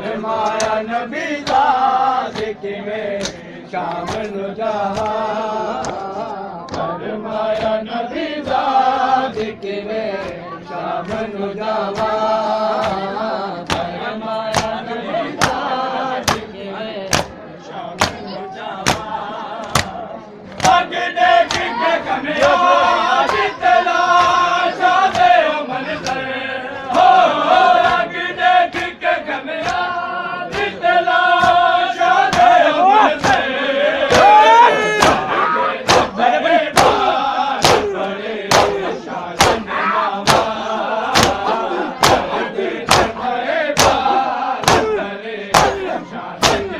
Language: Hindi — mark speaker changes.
Speaker 1: फरमाया नबी दाद कि मैं शाम नु जावा फरमाया नबी दाद कि मैं शाम नु जावा फरमाया नबी दाद कि मैं शाम नु जावा अग देख के कन्या जितला शादे मन कर हो अग देख के कन्या जितला शादे मन कर बड़े बड़े बात बड़े शासन मामा बड़े बात बड़े शासन